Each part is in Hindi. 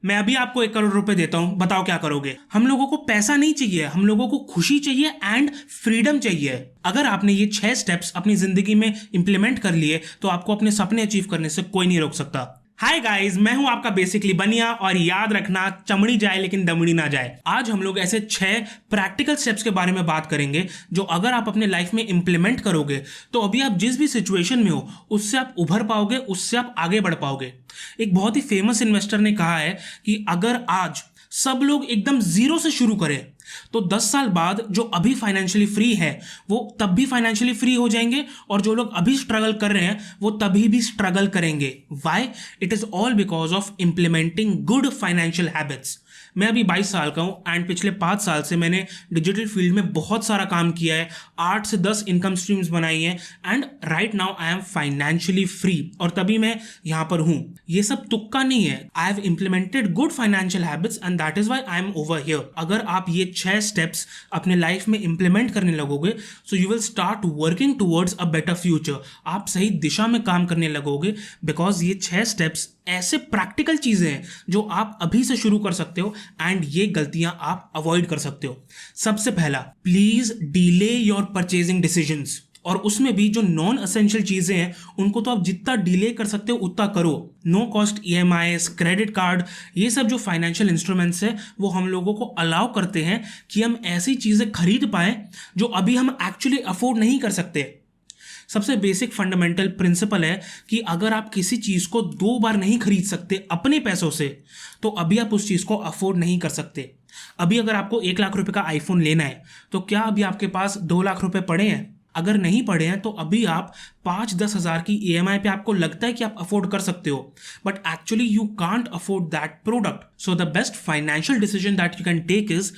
मैं अभी आपको 1 करोड़ रुपए देता हूं, बताओ क्या करोगे? हम लोगों को पैसा नहीं चाहिए, हम लोगों को खुशी चाहिए एंड फ्रीडम चाहिए। अगर आपने ये 6 स्टेप्स अपनी जिंदगी में इंप्लीमेंट कर लिए तो आपको अपने सपने अचीव करने से कोई नहीं रोक सकता। हाय गाइस, मैं हूं आपका बेसिकली बनिया, और याद रखना, चमड़ी जाए लेकिन दमड़ी ना जाए। आज हम लोग ऐसे 6 प्रैक्टिकल स्टेप्स के बारे में बात करेंगे जो अगर आप अपने लाइफ में इंप्लीमेंट करोगे तो अभी आप जिस भी सिचुएशन में हो उससे आप उभर पाओगे, उससे आप आगे बढ़ पाओगे। एक बहुत ही फेमस इन्वेस्टर ने कहा है कि अगर आज सब लोग एकदम जीरो से शुरू करें तो 10 साल बाद जो अभी फाइनेंशियली फ्री है वो तब भी फाइनेंशियली फ्री हो जाएंगे, और जो लोग अभी स्ट्रगल कर रहे हैं वो तभी भी स्ट्रगल करेंगे। Why? It is all because of implementing good financial habits. मैं अभी 22 साल का हूं एंड पिछले 5 साल से मैंने डिजिटल फील्ड में बहुत सारा काम किया है, 8 से 10 इनकम स्ट्रीम्स बनाई हैं, and right now I am financially free, और तभी मैं यहां पर हूं। ये सब तुक्का नहीं है। I have implemented good financial habits and that is why I am over here. अगर आप ये 6 स्टेप्स अपने लाइफ में इंप्लीमेंट करने लगोगे so you will start working towards a better future. आप सही दिशा में काम करने लगोगे, बिकॉज ये 6 स्टेप्स ऐसे प्रैक्टिकल चीजें हैं जो आप अभी से शुरू कर सकते हो एंड ये गलतियां आप अवॉइड कर सकते हो। सबसे पहला, please delay your purchasing decisions. और उसमें भी जो नॉन एसेंशियल चीजें हैं उनको तो आप जितना डिले कर सकते हो उतना करो। No cost EMIs, credit card, ये सब जो फाइनेंशियल इंस्ट्रूमेंट्स है वो हम लोगों को अलाउ करते हैं कि हम ऐसी चीजें खरीद पाए जो अभी हम एक्चुअली अफोर्ड नहीं कर सकते। सबसे बेसिक फंडामेंटल प्रिंसिपल है कि अगर आप किसी चीज को 2 बार नहीं खरीद सकते अपने पैसों से तो अभी आप उस चीज को अफोर्ड नहीं कर सकते। अभी अगर आपको 1 लाख रुपए का आईफोन लेना है तो क्या अभी आपके पास 2 लाख रुपए पड़े हैं? अगर नहीं पड़े हैं तो अभी आप 5-10 हज़ार की ईएमआई पे आपको लगता है कि आप अफोर्ड कर सकते हो, but actually you can't afford that product. So the best financial decision that you can take is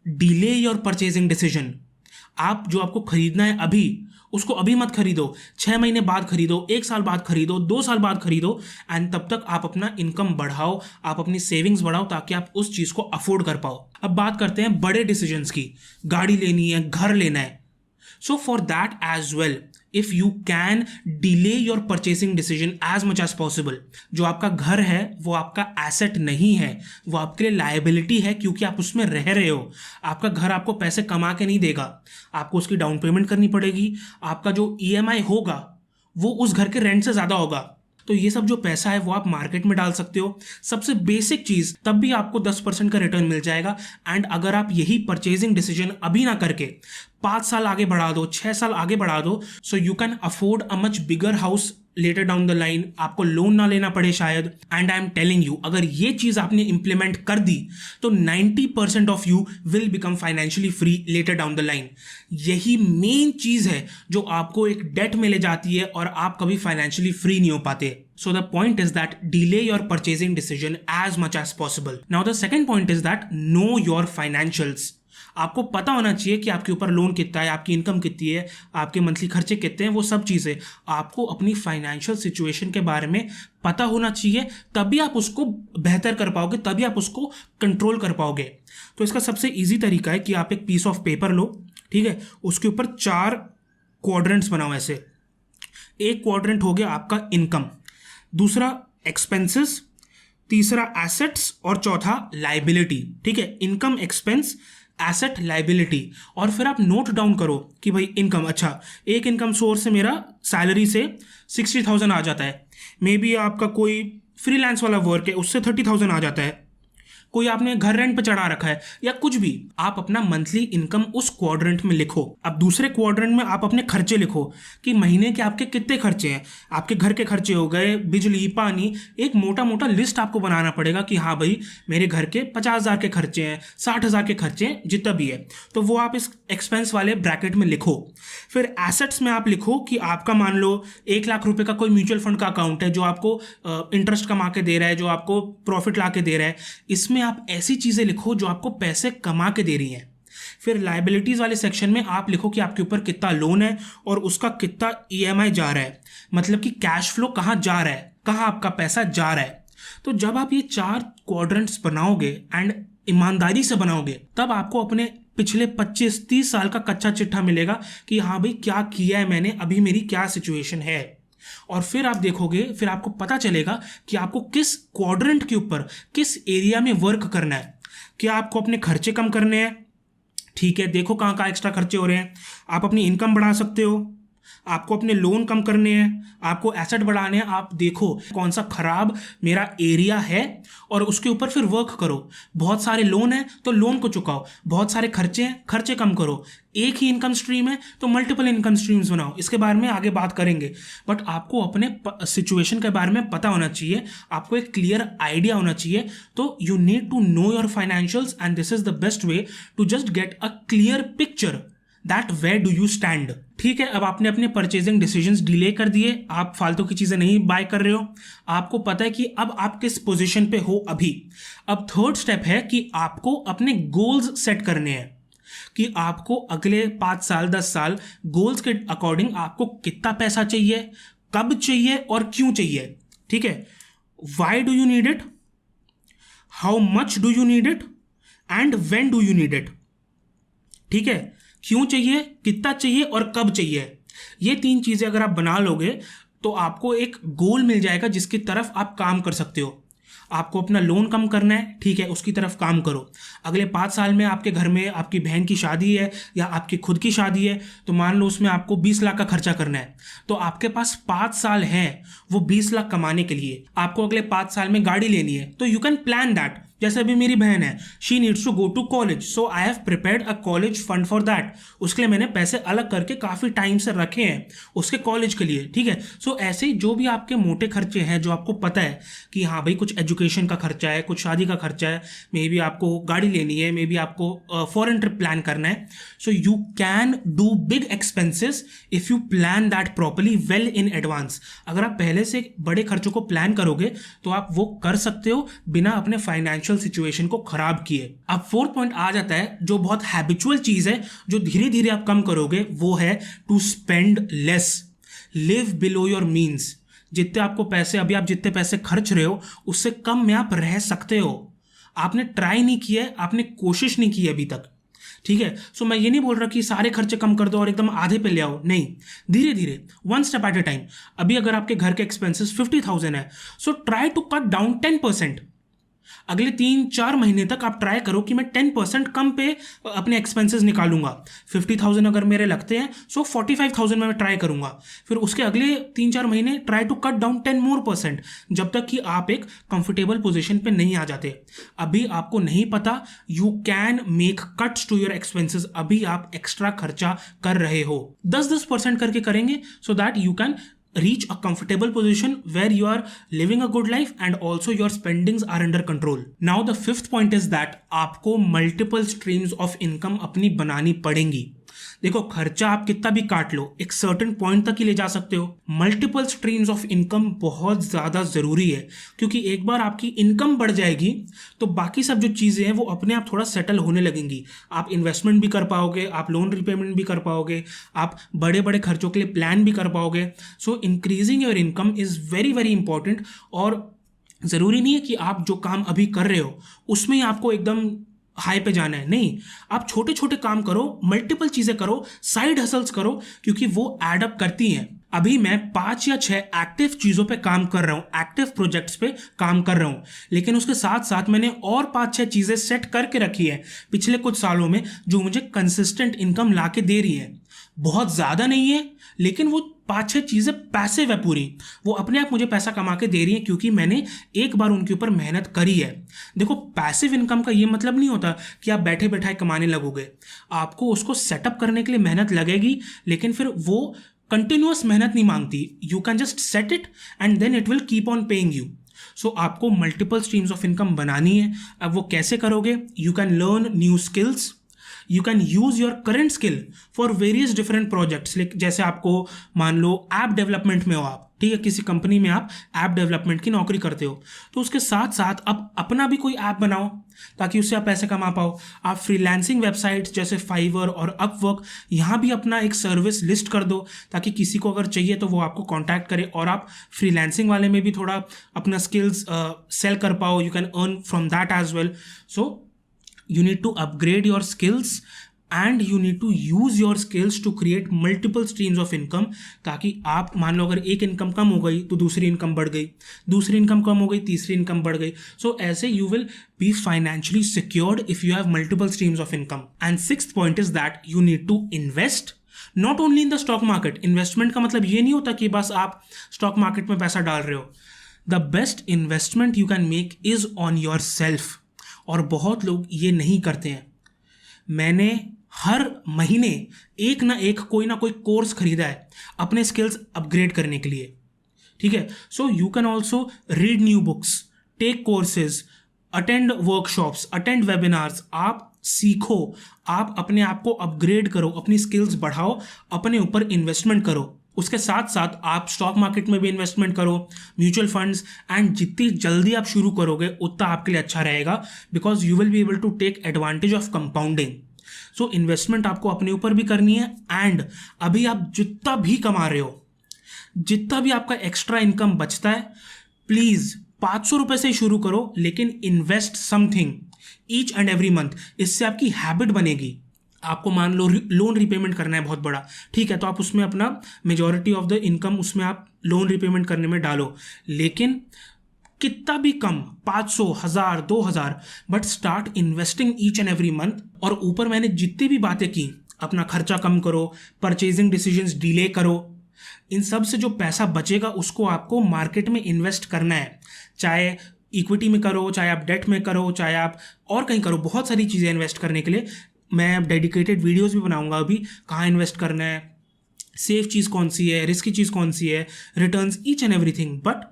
delay your purchasing decision. आप जो आपको खरीदना है अभी उसको अभी मत खरीदो, 6 महीने बाद खरीदो, 1 साल बाद खरीदो, 2 साल बाद खरीदो, एंड तब तक आप अपना इनकम बढ़ाओ, आप अपनी सेविंग्स बढ़ाओ ताकि आप उस चीज को अफोर्ड कर पाओ। अब बात करते हैं बड़े डिसीजंस की। गाड़ी लेनी है, घर लेना है। So for that as well, if you can delay your purchasing decision as much as possible, जो आपका घर है वो आपका एसेट नहीं है, वो आपके लिए लायबिलिटी है, क्योंकि आप उसमें रह रहे हो। आपका घर आपको पैसे कमा के नहीं देगा, आपको उसकी डाउन पेमेंट करनी पड़ेगी। आपका जो ईएमआई होगा वो उस घर के रेंट से ज़्यादा होगा। तो ये सब जो पैसा है वो आप मार्केट में डाल सकते हो। सबसे बेसिक चीज, तब भी आपको 10% का रिटर्न मिल जाएगा। एंड अगर आप यही परचेजिंग डिसीजन अभी ना करके 5 साल आगे बढ़ा दो, 6 साल आगे बढ़ा दो, so you can afford a much bigger house later down the line. आपको लोन ना लेना पड़े शायद। And I am telling you, अगर ये चीज आपने इंप्लीमेंट कर दी तो 90% of you will become financially free later down the line. यही मेन चीज है जो आपको एक डेट में ले जाती है और आप कभी फाइनेंशियली फ्री नहीं हो पाते। So the point is that delay your purchasing decision as much as possible. Now the second point is that know your financials. आपको पता होना चाहिए कि आपके ऊपर लोन कितना है, आपकी इनकम कितनी है, आपके मंथली खर्चे कितने हैं, वो सब चीज़ें आपको अपनी फाइनेंशियल सिचुएशन के बारे में पता होना चाहिए। तभी आप उसको बेहतर कर पाओगे, तभी आप उसको कंट्रोल कर पाओगे। तो इसका सबसे ईजी तरीका है कि आप एक पीस ऑफ पेपर लो, ठीक है, उसके ऊपर 4 क्वाड्रेंट्स बनाओ ऐसे। एक क्वाड्रेंट हो गया आपका इनकम, दूसरा एक्सपेंसेस, तीसरा एसेट्स, और चौथा लाइबिलिटी। ठीक है, इनकम, एक्सपेंस, एसेट, लाइबिलिटी। और फिर आप नोट डाउन करो कि भाई इनकम, अच्छा एक इनकम सोर्स है मेरा, सैलरी से 60,000 आ जाता है। मे बी आपका कोई फ्रीलांस वाला वर्क है, उससे 30,000 आ जाता है। कोई आपने घर रेंट पे चढ़ा रखा है, या कुछ भी, आप अपना मंथली इनकम उस क्वाड्रेंट में लिखो। अब दूसरे क्वाड्रेंट में आप अपने खर्चे लिखो कि महीने के आपके कितने खर्चे हैं। आपके घर के खर्चे हो गए, बिजली, पानी, एक मोटा मोटा लिस्ट आपको बनाना पड़ेगा कि हाँ भाई मेरे घर के 50,000 के खर्चे हैं, 60,000 के खर्चे हैं, जितना भी है। तो वो आप इस एक्सपेंस वाले ब्रैकेट में लिखो। फिर एसेट्स में आप लिखो कि आपका मान लो 1 लाख रुपए का कोई म्यूचुअल फंड का अकाउंट है जो आपको इंटरेस्ट कमा के दे रहा है, जो आपको प्रॉफिट ला के दे रहा है। इसमें आप ऐसी चीजें लिखो जो आपको पैसे कमा के दे रही हैं। फिर लायबिलिटीज वाले सेक्शन में आप लिखो कि आपके ऊपर कितना लोन है और उसका कितना ईएमआई जा रहा है, मतलब कि कैश फ्लो कहाँ जा रहा है, कहाँ आपका पैसा जा रहा है। तो जब आप ये 4 क्वाड्रेंट्स बनाओगे एंड ईमानदारी से बनाओगे, तब आपको अपने पिछले 25-30 साल का कच्चा चिट्ठा मिलेगा कि हाँ भाई क्या किया है मैंने, अभी मेरी क्या सिचुएशन है। और फिर आप देखोगे, फिर आपको पता चलेगा कि आपको किस क्वाड्रेंट के ऊपर, किस एरिया में वर्क करना है। क्या आपको अपने खर्चे कम करने हैं, ठीक है, देखो कहाँ कहाँ एक्स्ट्रा खर्चे हो रहे हैं। आप अपनी इनकम बढ़ा सकते हो, आपको अपने लोन कम करने हैं, आपको एसेट बढ़ाने हैं। आप देखो कौन सा खराब मेरा एरिया है और उसके ऊपर फिर वर्क करो। बहुत सारे लोन है तो लोन को चुकाओ, बहुत सारे खर्चे हैं, खर्चे कम करो। एक ही इनकम स्ट्रीम है तो मल्टीपल इनकम स्ट्रीम्स बनाओ। इसके बारे में आगे बात करेंगे, बट आपको अपने सिचुएशन के बारे में पता होना चाहिए, आपको एक क्लियर आइडिया होना चाहिए। तो you need to know your financials and this is the best way to just get a clear picture that where do you stand. ठीक है, अब आपने अपने परचेजिंग डिसीजंस डिले कर दिए, आप फालतू की चीजें नहीं बाय कर रहे हो, आपको पता है कि अब आप किस पोजीशन पे हो अभी। अब थर्ड स्टेप है कि आपको अपने गोल्स सेट करने हैं, कि आपको अगले 5 साल 10 साल गोल्स के अकॉर्डिंग आपको कितना पैसा चाहिए, कब चाहिए और क्यों चाहिए। ठीक है, why do you need it, how much do you need it and when do you need it. ठीक है, क्यों चाहिए, कितना चाहिए और कब चाहिए। ये 3 चीजें अगर आप बना लोगे तो आपको एक गोल मिल जाएगा जिसकी तरफ आप काम कर सकते हो। आपको अपना लोन कम करना है, ठीक है, उसकी तरफ काम करो। अगले 5 साल में आपके घर में आपकी बहन की शादी है या आपकी खुद की शादी है, तो मान लो उसमें आपको 20 लाख का खर्चा करना है, तो आपके पास 5 साल हैं वो 20 लाख कमाने के लिए। आपको अगले 5 साल में गाड़ी लेनी है तो यू कैन प्लान दैट। जैसे अभी मेरी बहन है, she needs to go to college, so I have prepared a college fund for that. उसके लिए मैंने पैसे अलग करके काफ़ी टाइम से रखे हैं उसके कॉलेज के लिए। ठीक है, सो ऐसे ही जो भी आपके मोटे खर्चे हैं, जो आपको पता है कि हाँ भाई कुछ एजुकेशन का खर्चा है, कुछ शादी का खर्चा है, मे बी आपको गाड़ी लेनी है, मे बी आपको फॉरेन ट्रिप प्लान करना है, so you can do big expenses if you plan that properly well in advance. अगर आप पहले से बड़े खर्चों को प्लान करोगे तो आप वो कर सकते हो बिना अपने फाइनेंशियल सिचुएशन को खराब किए। अब फोर्थ पॉइंट आ जाता है जो बहुत हैबिचुअल चीज है, जो धीरे धीरे आप कम करोगे, वो है to spend less, live below your means. जितने आपको पैसे, अभी आप जितने पैसे खर्च रहे हो उससे कम में आप रह सकते हो। आपने ट्राई नहीं किया है, आपने कोशिश नहीं की अभी तक। ठीक है, सो मैं ये नहीं बोल रहा कि सारे खर्चे कम कर दो और एकदम आधे पे ले आओ, नहीं, धीरे धीरे, one step at a time. अभी अगर आपके घर के एक्सपेंसेस 50,000 है, so try to cut down 10%। अगले 3-4 महीने तक आप ट्राई करो कि मैं 10% कम पे अपने एक्सपेंसेस निकालूंगा। 50,000 अगर मेरे लगते हैं, सो 45,000 में मैं ट्राई करूंगा। फिर उसके अगले 3-4 महीने ट्राई टू कट डाउन 10% जब तक कि आप एक कंफर्टेबल पोजीशन पे नहीं आ जाते। अभी आपको नहीं पता, you can make cuts to your expenses. अभी आप एक्स्ट्रा खर्चा कर रहे हो, 10% करके करेंगे, so that you can reach a comfortable position where you are living a good life and also your spendings are under control. Now the fifth point is that आपको multiple streams of income अपनी बनानी पड़ेंगी। देखो, खर्चा आप कितना भी काट लो, एक सर्टेन पॉइंट तक ही ले जा सकते हो। मल्टीपल स्ट्रीम्स ऑफ इनकम बहुत ज़्यादा ज़रूरी है, क्योंकि एक बार आपकी इनकम बढ़ जाएगी तो बाकी सब जो चीज़ें हैं वो अपने आप थोड़ा सेटल होने लगेंगी। आप इन्वेस्टमेंट भी कर पाओगे, आप लोन रिपेमेंट भी कर पाओगे, आप बड़े बड़े खर्चों के लिए प्लान भी कर पाओगे। सो increasing your income is very very important. और ज़रूरी नहीं है कि आप जो काम अभी कर रहे हो उसमें ही आपको एकदम हाई पे जाना है, नहीं, आप छोटे छोटे काम करो, मल्टीपल चीजें करो, साइड हसल्स करो, क्योंकि वो एड अप करती हैं। अभी मैं 5 या 6 एक्टिव चीजों पे काम कर रहा हूँ, एक्टिव प्रोजेक्ट्स पे काम कर रहा हूँ, लेकिन उसके साथ साथ मैंने और 5-6 चीजें सेट करके रखी है पिछले कुछ सालों में, जो मुझे कंसिस्टेंट इनकम ला के दे रही है। बहुत ज्यादा नहीं है, लेकिन वो 5-6 चीजें पैसिव है पूरी, वो अपने आप मुझे पैसा कमा के दे रही है, क्योंकि मैंने एक बार उनके ऊपर मेहनत करी है। देखो, पैसिव इनकम का ये मतलब नहीं होता कि आप बैठे बैठाए कमाने लगोगे। आपको उसको सेटअप करने के लिए मेहनत लगेगी, लेकिन फिर वो कंटिन्यूअस मेहनत नहीं मांगती। You can just set it and then it will keep on paying you. So आपको मल्टीपल स्ट्रीम्स ऑफ इनकम बनानी है। अब वो कैसे करोगे? You can learn new skills, you can use your current skill for various different projects. जैसे आपको मान लो ऐप डेवलपमेंट में हो आप, ठीक है, किसी कंपनी में आप ऐप डेवलपमेंट की नौकरी करते हो, तो उसके साथ साथ आप अपना भी कोई ऐप बनाओ ताकि उससे आप पैसे कमा पाओ। आप फ्रीलांसिंग वेबसाइट्स जैसे फाइवर और अपवर्क, यहाँ भी अपना एक सर्विस लिस्ट कर दो ताकि किसी को अगर चाहिए तो वो आपको कॉन्टैक्ट करे, और आप फ्रीलांसिंग वाले में भी थोड़ा अपना स्किल्स सेल कर पाओ। You can earn from that as well. So you need to upgrade your skills, and you need to use your skills to create multiple streams of income, ताकि आप मान लो अगर एक इनकम कम हो गई तो दूसरी इनकम बढ़ गई, दूसरी इनकम कम हो गई तीसरी इनकम बढ़ गई. सो ऐसे you will be financially secured if you have multiple streams of income. And sixth point is that you need to invest not only in the stock market. Investment का मतलब ये नहीं होता कि बस आप स्टॉक मार्केट में पैसा डाल रहे हो. The best investment you can make is on your self. और बहुत लोग ये नहीं करते हैं. मैंने हर महीने एक ना एक कोई ना कोई कोर्स खरीदा है अपने स्किल्स अपग्रेड करने के लिए. ठीक है. So you can also read new books, take courses, attend workshops, attend webinars. आप सीखो, आप अपने आप को अपग्रेड करो, अपनी स्किल्स बढ़ाओ, अपने ऊपर इन्वेस्टमेंट करो. उसके साथ साथ आप स्टॉक मार्केट में भी इन्वेस्टमेंट करो, म्यूचुअल फंड्स. एंड जितनी जल्दी आप शुरू करोगे उतना आपके लिए अच्छा रहेगा, because you will be able to take advantage of compounding. So investment आपको अपने ऊपर भी करनी है. एंड अभी आप जितना भी कमा रहे हो, जितना भी आपका एक्स्ट्रा इनकम बचता है, प्लीज 500 रुपए से शुरू करो, लेकिन invest something each and every month. इससे आपकी हैबिट बनेगी. आपको मान लो लोन रिपेमेंट करना है बहुत बड़ा, ठीक है, तो आप उसमें अपना मेजॉरिटी ऑफ द इनकम उसमें आप लोन रिपेमेंट करने में डालो. लेकिन कितना भी कम, 500, 1000, 2000, but start investing each and every month. और ऊपर मैंने जितनी भी बातें की, अपना खर्चा कम करो, परचेजिंग डिसीजंस डिले करो, इन सब से जो पैसा बचेगा उसको आपको मार्केट में इन्वेस्ट करना है. चाहे इक्विटी में करो, चाहे आप डेट में करो, चाहे आप और कहीं करो. बहुत सारी चीज़ें इन्वेस्ट करने के लिए मैं डेडिकेटेड वीडियोस भी बनाऊंगा अभी, कहाँ इन्वेस्ट करना है, सेफ चीज़ कौन सी है, रिस्की चीज़ कौन सी है, returns, each and everything. But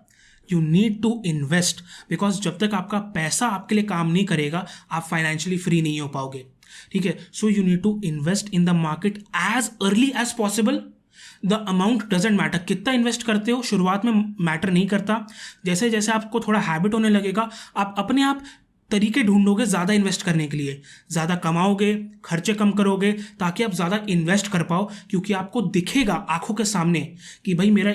you need to invest, because जब तक आपका पैसा आपके लिए काम नहीं करेगा आप फाइनेंशियली फ्री नहीं हो पाओगे. ठीक है. So you need to invest in the market as early as possible. The amount doesn't matter. कितना इन्वेस्ट करते हो शुरुआत में मैटर नहीं करता. जैसे जैसे आपको थोड़ा हैबिट होने लगेगा, आप अपने आप तरीके ढूंढोगे ज़्यादा इन्वेस्ट करने के लिए, ज़्यादा कमाओगे, खर्चे कम करोगे, ताकि आप ज़्यादा इन्वेस्ट कर पाओ. क्योंकि आपको दिखेगा आंखों के सामने कि भाई मेरा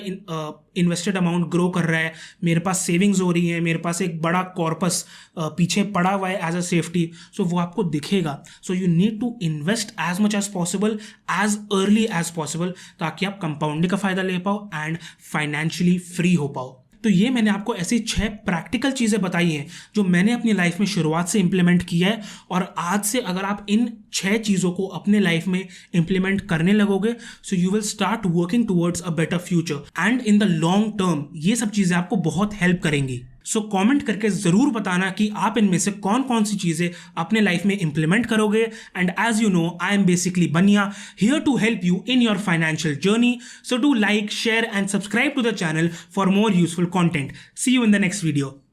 इन्वेस्टेड अमाउंट ग्रो कर रहा है, मेरे पास सेविंग्स हो रही है, मेरे पास एक बड़ा कॉर्पस पीछे पड़ा हुआ है एज अ सेफ्टी. सो वो आपको दिखेगा. So you need to invest as much as possible, as early as possible, ताकि आप कंपाउंडिंग का फायदा ले पाओ एंड फाइनेंशियली फ्री हो पाओ. तो ये मैंने आपको ऐसी 6 प्रैक्टिकल चीज़ें बताई हैं जो मैंने अपनी लाइफ में शुरुआत से इंप्लीमेंट किया है. और आज से अगर आप इन 6 चीज़ों को अपने लाइफ में इंप्लीमेंट करने लगोगे, so you will start working towards a better future. And in the long term ये सब चीज़ें आपको बहुत हेल्प करेंगी. सो कमेंट करके ज़रूर बताना कि आप इनमें से कौन कौन सी चीज़ें अपने लाइफ में इंप्लीमेंट करोगे. And as you know, I am basically Baniya, here to help you in your financial journey. So do like, share and subscribe to the channel for more useful content. See you in the next video.